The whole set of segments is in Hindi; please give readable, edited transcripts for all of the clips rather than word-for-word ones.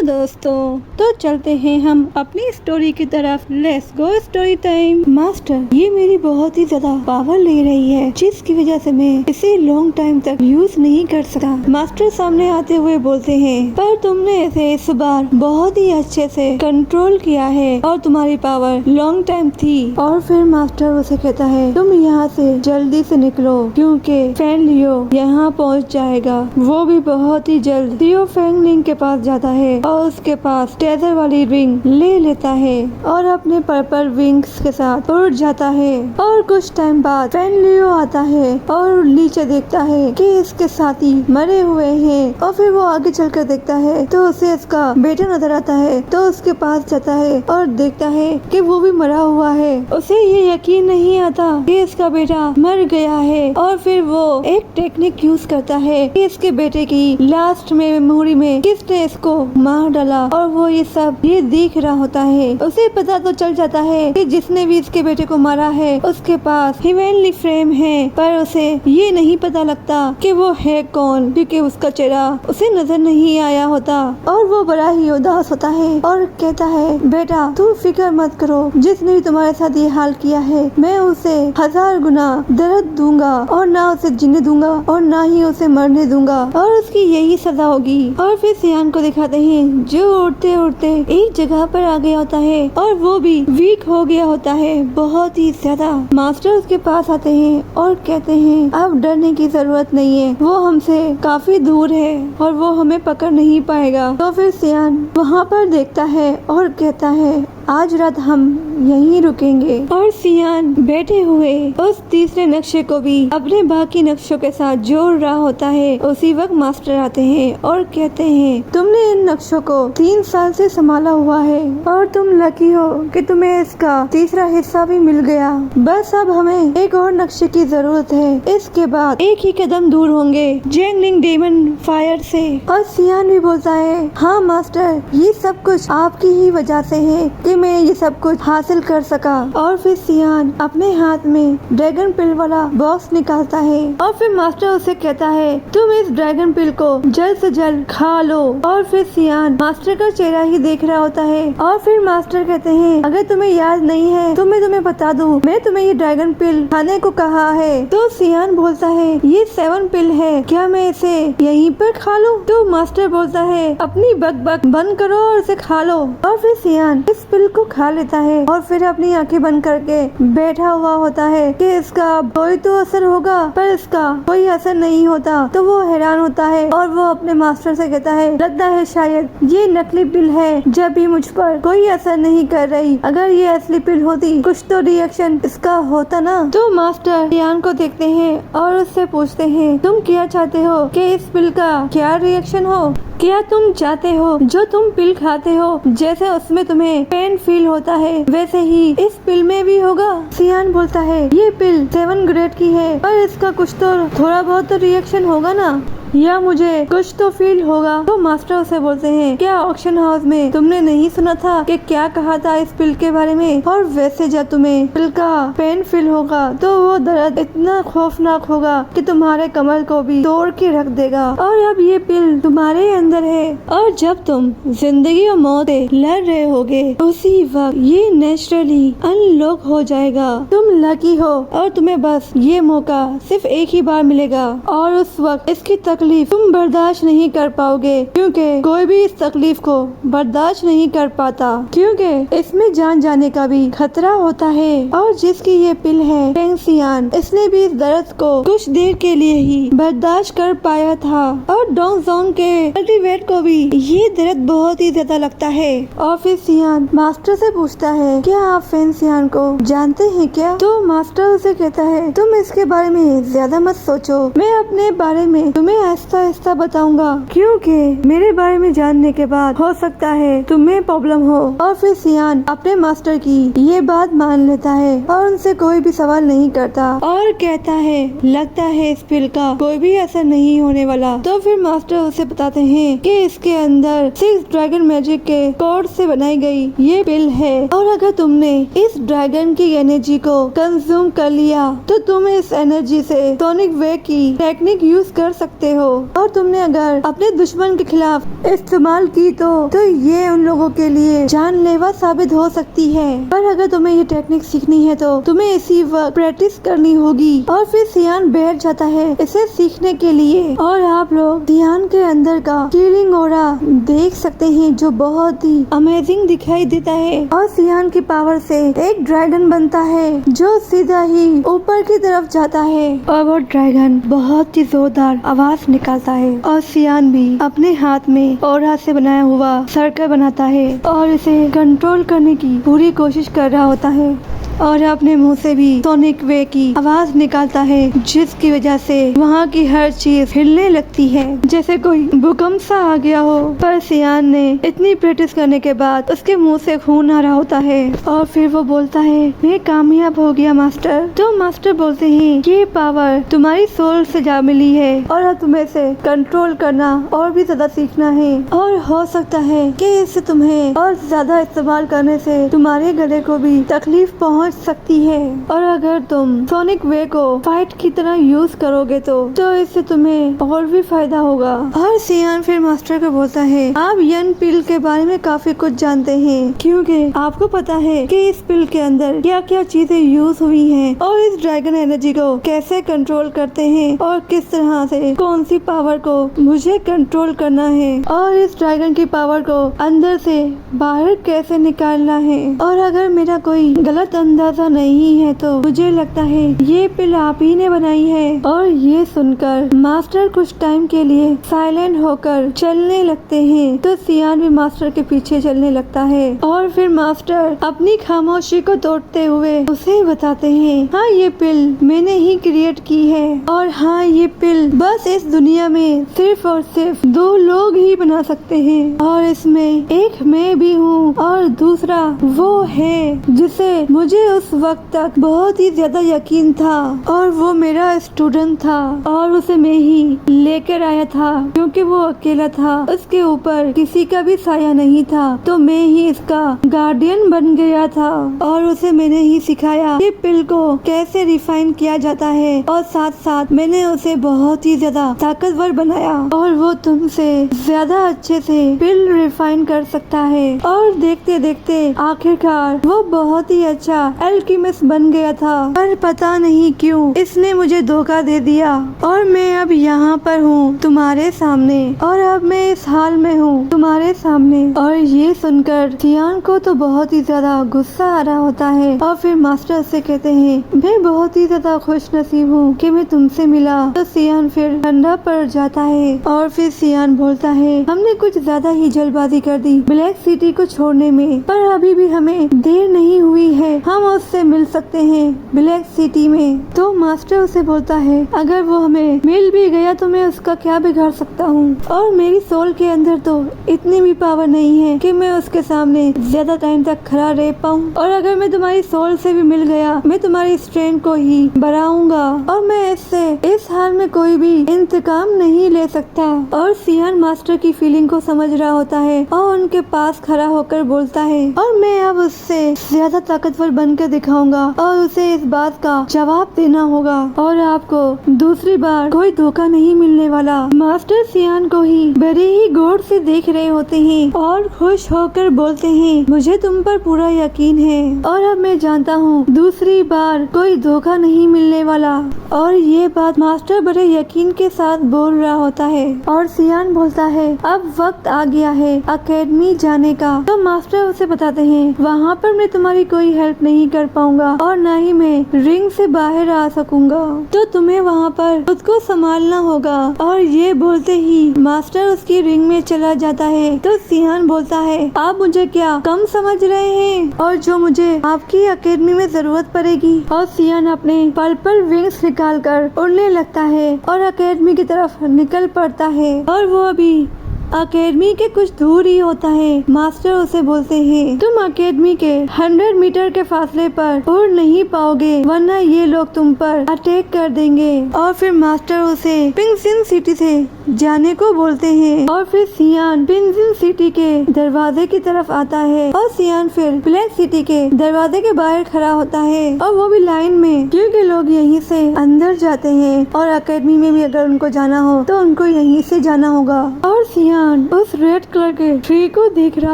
दोस्तों तो चलते हैं हम अपनी स्टोरी की तरफ। Let's go story time. Master, ये मेरी बहुत ही ज्यादा पावर ले रही है, जिसकी वजह से मैं इसे लॉन्ग टाइम तक यूज नहीं कर सका। मास्टर सामने आते हुए बोलते हैं, पर तुमने इसे इस बार बहुत ही अच्छे से कंट्रोल किया है और तुम्हारी पावर लॉन्ग टाइम थी। और फिर मास्टर उसे कहता है, तुम यहाँ से जल्दी से निकलो क्योंकि फैन लियो यहाँ पहुँच जाएगा। वो भी बहुत ही जल्द। लियो फैंग लिंग के पास जाता है और उसके पास टेजर वाली रिंग ले लेता है और अपने पर्पल विंग्स के साथ उड़ जाता है। और कुछ टाइम बाद फैन लियो आता है और नीचे देखता है कि इसके साथी मरे हुए हैं। और फिर वो आगे चलकर देखता है तो उसे इसका बेटा नजर आता है, तो उसके पास जाता है और देखता है कि वो भी मरा हुआ है। उसे ये यकीन नहीं आता कि इसका बेटा मर गया है। और फिर वो एक टेक्निक यूज करता है कि इसके बेटे की लास्ट में मेमोरी में किसने इसको मार डाला और वो ये देख रहा होता है। उसे पता तो चल जाता है कि जिसने भी इसके बेटे को मारा है उसके पास हेवनली फ्रेम है, पर उसे ये नहीं पता लगता कि वो है कौन, क्योंकि उसका चेहरा उसे नजर नहीं आया होता। और वो बड़ा ही उदास होता है और कहता है, बेटा तुम फिक्र मत करो, जिसने भी तुम्हारे साथ ये हाल किया है मैं उसे 1000 गुना दर्द दूंगा और ना उसे जीने दूंगा और ना ही उसे मरने दूंगा और उसकी यही सजा होगी। और फिर सियान को दिखाते हैं जो उड़ते उड़ते एक जगह पर आ गया होता है और वो भी वीक हो गया होता है बहुत ही ज्यादा। मास्टर उसके पास आते हैं और कहते हैं, अब डरने की जरूरत नहीं है, वो हमसे काफी दूर है और वो हमें पकड़ नहीं पाएगा। तो फिर सियान वहाँ पर देखता है और कहता है, आज रात हम यहीं रुकेंगे। और सियान बैठे हुए उस तीसरे नक्शे को भी अपने बाकी नक्शों के साथ जोड़ रहा होता है। उसी वक्त मास्टर आते हैं और कहते हैं, तुमने इन नक्शों को 3 साल से संभाला हुआ है और तुम लकी हो कि तुम्हें इसका तीसरा हिस्सा भी मिल गया। बस अब हमें एक और नक्शे की जरूरत है, इसके बाद एक ही कदम दूर होंगे जेंगलिंग डेमन फायर से। और सियान भी बोलता है, हाँ मास्टर, ये सब कुछ आपकी ही वजह से है कि मैं ये सब कुछ हासिल कर सका। और फिर सियान अपने हाथ में ड्रैगन पिल वाला बॉक्स निकालता है और फिर मास्टर उसे कहता है, तुम इस ड्रैगन पिल को जल्द से जल्द खा लो। और फिर सियान मास्टर का चेहरा ही देख रहा होता है। और फिर मास्टर कहते हैं, अगर तुम्हें याद नहीं है तो मैं तुम्हें बता दूं, मैं तुम्हें ये ड्रैगन पिल खाने को कहा है। तो सियान बोलता है, ये 7 पिल है, क्या मैं इसे यहीं पर खा लूं? तो मास्टर बोलता है, अपनी बक बंद करो और इसे खा लो। और फिर सियान इस पिल को खा लेता है और फिर अपनी आंखें बंद करके बैठा हुआ होता है कि इसका कोई तो असर होगा, पर इसका कोई असर नहीं होता। तो वो हैरान होता है और वो अपने मास्टर से कहता है, लगता है शायद ये नकली पिल है, जब भी मुझ पर कोई असर नहीं कर रही। अगर ये असली पिल होती कुछ तो रिएक्शन इसका होता ना। तो मास्टर सियान को देखते हैं और उससे पूछते हैं, तुम क्या चाहते हो कि इस पिल का क्या रिएक्शन हो? क्या तुम चाहते हो जो तुम पिल खाते हो जैसे उसमें तुम्हें पेन फील होता है वैसे ही इस पिल में भी होगा? सियान बोलता है, ये पिल 7 ग्रेड की है, पर इसका कुछ तो थोड़ा बहुत तो रिएक्शन होगा ना, या मुझे कुछ तो फील होगा। तो मास्टर उसे बोलते हैं, क्या ऑक्शन हाउस में तुमने नहीं सुना था कि क्या कहा था इस पिल के बारे में? और वैसे जब तुम्हें पिल का पेन फील होगा तो वो दर्द इतना खौफनाक होगा कि तुम्हारे कमर को भी तोड़ के रख देगा। और अब ये पिल तुम्हारे अंदर है और जब तुम जिंदगी और मौत से लड़ रहे होगे उसी वक्त ये नेचुरली अनलॉक हो जाएगा। तुम लकी हो और तुम्हें बस ये मौका सिर्फ एक ही बार मिलेगा और उस वक्त इसकी तकलीफ तुम बर्दाश्त नहीं कर पाओगे, क्योंकि कोई भी इस तकलीफ को बर्दाश्त नहीं कर पाता, क्योंकि इसमें जान जाने का भी खतरा होता है। और जिसकी ये पिल है फेंग सियान, इसने भी इस दर्द को कुछ देर के लिए ही बर्दाश्त कर पाया था। और डोंग जोंग के कल्टीवेट को भी ये दर्द बहुत ही ज्यादा लगता है। और फिर सियान मास्टर से पूछता है, क्या आप फेंग सियान को जानते हैं क्या? तो मास्टर उसे कहता है, तुम इसके बारे में ज्यादा मत सोचो, मैं अपने बारे में तुम्हें आहिस्ता आहिस्ता बताऊंगा, क्योंकि मेरे बारे में जानने के बाद हो सकता है तुम्हें प्रॉब्लम हो। और फिर सियान अपने मास्टर की ये बात मान लेता है और उनसे कोई भी सवाल नहीं करता और कहता है लगता है इस पिल का कोई भी असर नहीं होने वाला। तो फिर मास्टर उसे बताते हैं कि इसके अंदर 6 ड्रैगन मैजिक के कोड से बनाई गई ये पिल है, और अगर तुमने इस ड्रैगन की एनर्जी को कंज्यूम कर लिया तो तुम इस एनर्जी से सोनिक वे की टेक्निक यूज कर सकते हो, और तुमने अगर अपने दुश्मन के खिलाफ इस्तेमाल की तो ये उन लोगों के लिए जानलेवा साबित हो सकती है। पर अगर तुम्हें ये टेक्निक सीखनी है तो तुम्हें इसी वक्त प्रैक्टिस करनी होगी। और फिर सियान बैठ जाता है इसे सीखने के लिए, और आप लोग सियान के अंदर का कीलिंग ऑरा देख सकते हैं जो बहुत ही अमेजिंग दिखाई देता है। और सियान की पावर से एक ड्रैगन बनता है जो सीधा ही ऊपर की तरफ जाता है, और वो ड्रैगन बहुत ही जोरदार आवाज निकालता है। और सियान भी अपने हाथ में ऑरा से बनाया हुआ सर्कल बनाता है और इसे कंट्रोल करने की पूरी कोशिश कर रहा होता है, और अपने मुंह से भी सोनिक वे की आवाज निकालता है जिसकी वजह से वहाँ की हर चीज हिलने लगती है जैसे कोई भूकंप सा आ गया हो। पर सियान ने इतनी प्रैक्टिस करने के बाद उसके मुंह से खून आ रहा होता है, और फिर वो बोलता है मैं कामयाब हो गया मास्टर। तो मास्टर बोलते हैं ये पावर तुम्हारी सोल से जा मिली है और अब तुम्हें इसे कंट्रोल करना और भी ज्यादा सीखना है, और हो सकता है कि इससे तुम्हें और ज्यादा इस्तेमाल करने से तुम्हारे गले को भी तकलीफ पहुँच सकती है, और अगर तुम सोनिक वे को फाइट की तरह यूज करोगे तो इससे तुम्हें और भी फायदा होगा। और सियान फिर मास्टर को बोलता है आप यन पिल के बारे में काफी कुछ जानते हैं, क्योंकि आपको पता है कि इस पिल के अंदर क्या क्या चीजें यूज हुई हैं और इस ड्रैगन एनर्जी को कैसे कंट्रोल करते हैं और किस तरह से कौन सी पावर को मुझे कंट्रोल करना है, और इस ड्रैगन की पावर को अंदर से बाहर कैसे निकालना है। और अगर मेरा कोई गलत अंदाजा नहीं है तो मुझे लगता है ये पिल आप ही ने बनाई है। और ये सुनकर मास्टर कुछ टाइम के लिए साइलेंट होकर चलने लगते हैं, तो सियान भी मास्टर के पीछे चलने लगता है, और फिर मास्टर अपनी खामोशी को तोड़ते हुए उसे बताते हैं हाँ ये पिल मैंने ही क्रिएट की है, और हाँ ये पिल बस इस दुनिया में सिर्फ और सिर्फ 2 लोग ही बना सकते हैं, और इसमें एक मैं भी हूँ और दूसरा वो है जिसे मुझे उस वक्त तक बहुत ही ज्यादा यकीन था, और वो मेरा स्टूडेंट था और उसे मैं ही लेकर आया था क्योंकि वो अकेला था, उसके ऊपर किसी का भी साया नहीं था, तो मैं ही इसका गार्डियन बन गया था, और उसे मैंने ही सिखाया कि पिल को कैसे रिफाइन किया जाता है, और साथ साथ मैंने उसे बहुत ही ज्यादा ताकतवर बनाया, और वो तुमसे ज्यादा अच्छे से पिल रिफाइन कर सकता है। और देखते देखते आखिरकार वो बहुत ही अच्छा एल्केमिस्ट बन गया था, पर पता नहीं क्यों इसने मुझे धोखा दे दिया, और मैं अब यहाँ पर हूँ तुम्हारे सामने, और अब मैं इस हाल में हूँ तुम्हारे सामने। और ये सुनकर सियान को तो बहुत ही ज्यादा गुस्सा आ रहा होता है, और फिर मास्टर से कहते हैं मैं बहुत ही ज्यादा खुश नसीब हूँ कि मैं तुमसे मिला। तो सियान फिर ठंडा पड़ जाता है, और फिर सियान बोलता है हमने कुछ ज्यादा ही जल्दबाजी कर दी ब्लैक सिटी को छोड़ने में, पर अभी भी हमें देर नहीं हुई है, हम उससे मिल सकते हैं ब्लैक सिटी में। तो मास्टर उसे बोलता है अगर वो हमें मिल भी गया तो मैं उसका क्या बिगाड़ सकता हूँ, और मेरी सोल के अंदर तो इतनी भी पावर नहीं है कि मैं उसके सामने ज्यादा टाइम तक खड़ा रह पाऊँ, और अगर मैं तुम्हारी सोल से भी मिल गया मैं तुम्हारी स्ट्रेंथ को ही बढ़ाऊंगा, और मैं इससे इस हाल में कोई भी इंतकाम नहीं ले सकता। और सियान मास्टर की फीलिंग को समझ रहा होता है और उनके पास खड़ा होकर बोलता है और मैं अब उससे ज्यादा ताकतवर बनकर दिखाऊंगा, और उसे इस बात का जवाब देना होगा, और आपको दूसरी बार कोई धोखा नहीं मिलने वाला। मास्टर सियान को ही बड़े ही गौर से देख रहे होते हैं और खुश होकर बोलते हैं मुझे तुम पर पूरा यकीन है, और अब मैं जानता हूँ दूसरी बार कोई धोखा नहीं मिलने वाला। और ये बात मास्टर बड़े यकीन के साथ बोल रहा होता है, और सियान बोलता है अब वक्त आ गया है एकेडमी जाने का। तो मास्टर उसे बताते हैं वहाँ पर मैं तुम्हारी कोई हेल्प नहीं कर पाऊंगा और न ही मैं रिंग से बाहर आ सकूंगा, तो तुम्हें वहाँ पर खुद को संभालना होगा। और ये बोलते ही मास्टर उसकी रिंग में चला जाता है। तो सियान बोलता है, आप मुझे क्या कम समझ रहे हैं और जो मुझे आपकी एकेडमी में जरूरत पड़ेगी। और सियान अपने पर्पल विंग्स निकाल कर उड़ने लगता है और एकेडमी की तरफ निकल पड़ता है। और वो अभी एकेडमी के कुछ दूर ही होता है। मास्टर उसे बोलते हैं, तुम एकेडमी के 100 मीटर के फासले पर उड़ नहीं पाओगे, वरना ये लोग तुम पर अटैक कर देंगे। और फिर मास्टर उसे पिंगजिन सिटी से जाने को बोलते हैं। और फिर सियान पिंगजिन सिटी के दरवाजे की तरफ आता है और सियान फिर ब्लैक सिटी के दरवाजे के बाहर खड़ा होता है, और वो भी लाइन में, क्योंकि लोग यहीं से अंदर जाते हैं और एकेडमी में भी अगर उनको जाना हो तो उनको यहीं से जाना होगा। और सियान उस रेड कलर के ट्री को देख रहा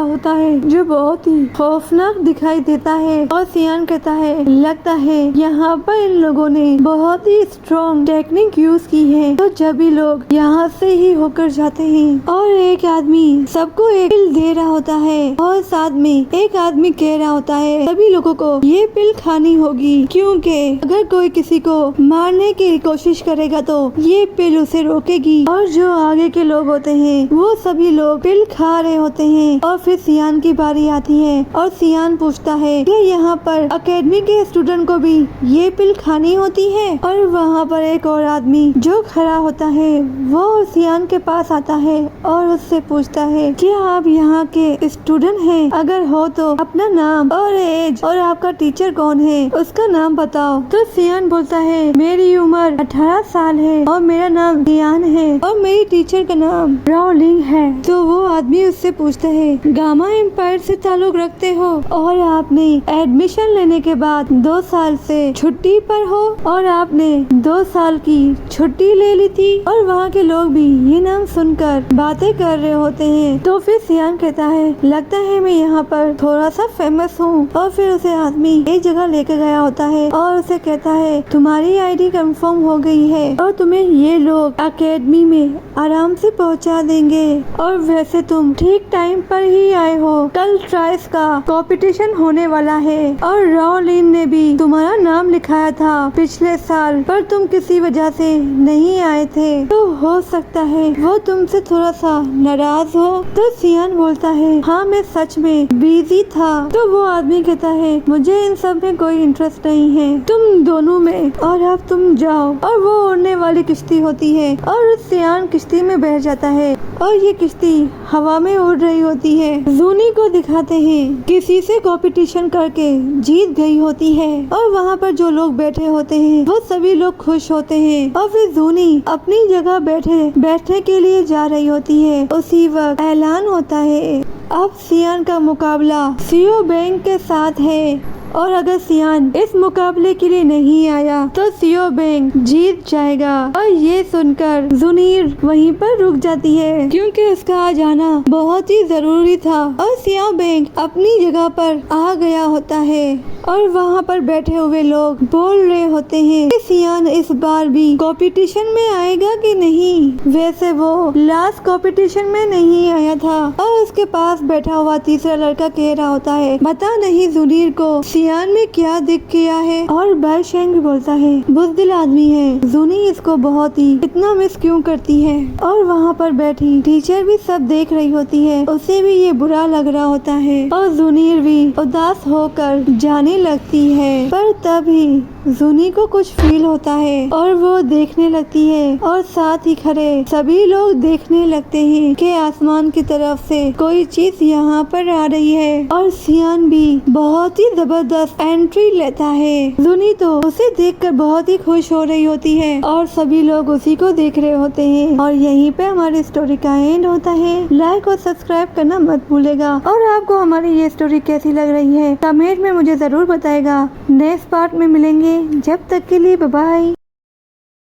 होता है जो बहुत ही खौफनाक दिखाई देता है। और सियान कहता है, लगता है यहाँ पर इन लोगों ने बहुत ही स्ट्रॉन्ग टेक्निक यूज की है, तो जब भी लोग यहाँ से ही होकर जाते हैं। और एक आदमी सबको एक पिल दे रहा होता है और साथ में एक आदमी कह रहा होता है सभी लोगों को ये पिल खानी होगी, क्योंकि अगर कोई किसी को मारने की कोशिश करेगा तो ये पिल उसे रोकेगी। और जो आगे के लोग होते हैं वो सभी लोग पिल खा रहे होते हैं। और फिर सियान की बारी आती है और सियान पूछता है कि यहाँ पर एकेडमी के स्टूडेंट को भी ये पिल खानी होती है। और वहाँ पर एक और आदमी जो खड़ा होता है वो सियान के पास आता है और उससे पूछता है कि आप यहाँ के स्टूडेंट हैं, अगर हो तो अपना नाम और एज और आपका टीचर कौन है उसका नाम बताओ। तो सियान बोलता है, मेरी उम्र 18 साल है और मेरा नाम सियान है और मेरी टीचर का नाम रावलिंग है। तो वो आदमी उससे पूछता है, गामा एम्पायर से ताल्लुक रखते हो और आपने एडमिशन लेने के बाद 2 साल से छुट्टी पर हो और आपने 2 साल की छुट्टी ले ली थी। और वहाँ के लोग भी ये नाम सुनकर बातें कर रहे होते हैं। तो फिर सियान कहता है, लगता है मैं यहाँ पर थोड़ा सा फेमस हूँ। और फिर उसे आदमी एक जगह लेकर गया होता है और उसे कहता है, तुम्हारी आईडी कंफर्म हो गई है और तुम्हें ये लोग एकेडमी में आराम से पहुँचा देंगे। और वैसे तुम ठीक टाइम पर ही आए हो, कल ट्राइस का कंपटीशन होने वाला है और रावलिन ने भी तुम्हारा नाम लिखाया था पिछले साल, पर तुम किसी वजह से नहीं आए थे, तो हो सकता है वो तुमसे थोड़ा सा नाराज हो। तो सियान बोलता है, हाँ मैं सच में बिजी था। तो वो आदमी कहता है, मुझे इन सब में कोई इंटरेस्ट नहीं है, तुम दोनों में, और अब तुम जाओ। और वो उड़ने वाली किश्ती होती है और सियान किश्ती में बैठ जाता है और ये किश्ती हवा में उड़ रही होती है। जूनी को दिखाते हैं किसी से कंपटीशन करके जीत गई होती है और वहाँ पर जो लोग बैठे होते हैं वो सभी लोग खुश होते हैं। और फिर जूनी अपनी जगह बैठने के लिए जा रही होती है। उसी वक्त ऐलान होता है, अब सियान का मुकाबला सीओ बैंक के साथ है और अगर सियान इस मुकाबले के लिए नहीं आया तो सीओ बैंक जीत जाएगा। और ये सुनकर जुनीर वहीं पर रुक जाती है क्योंकि उसका आ जाना बहुत ही जरूरी था। और सीओ बैंक अपनी जगह पर आ गया होता है और वहाँ पर बैठे हुए लोग बोल रहे होते हैं कि सियान इस बार भी कंपटीशन में आएगा कि नहीं। वैसे वो लास्ट कंपटीशन में नहीं आया था। और उसके पास बैठा हुआ तीसरा लड़का कह रहा होता है, पता नहीं जुनीर को सियान में क्या दिख गया है। और बाइशेंग भी बोलता है, बुज़दिल आदमी है, जूनी इसको बहुत ही इतना मिस क्यों करती है। और वहाँ पर बैठी टीचर भी सब देख रही होती है, उसे भी ये बुरा लग रहा होता है और जूनीर भी उदास होकर जाने लगती है। पर तभी जूनी को कुछ फील होता है और वो देखने लगती है और साथ ही खड़े सभी लोग देखने लगते हैं कि आसमान की तरफ से कोई चीज यहाँ पर आ रही है। और सियान भी बहुत ही जबरदस्त एंट्री लेता है। जूनी तो उसे देखकर बहुत ही खुश हो रही होती है और सभी लोग उसी को देख रहे होते हैं। और यहीं पे हमारी स्टोरी का एंड होता है। लाइक और सब्सक्राइब करना मत भूलेगा। और आपको हमारी ये स्टोरी कैसी लग रही है कमेंट में मुझे जरूर बताएगा। नेक्स्ट पार्ट में मिलेंगे, जब तक के लिए बाय बाय।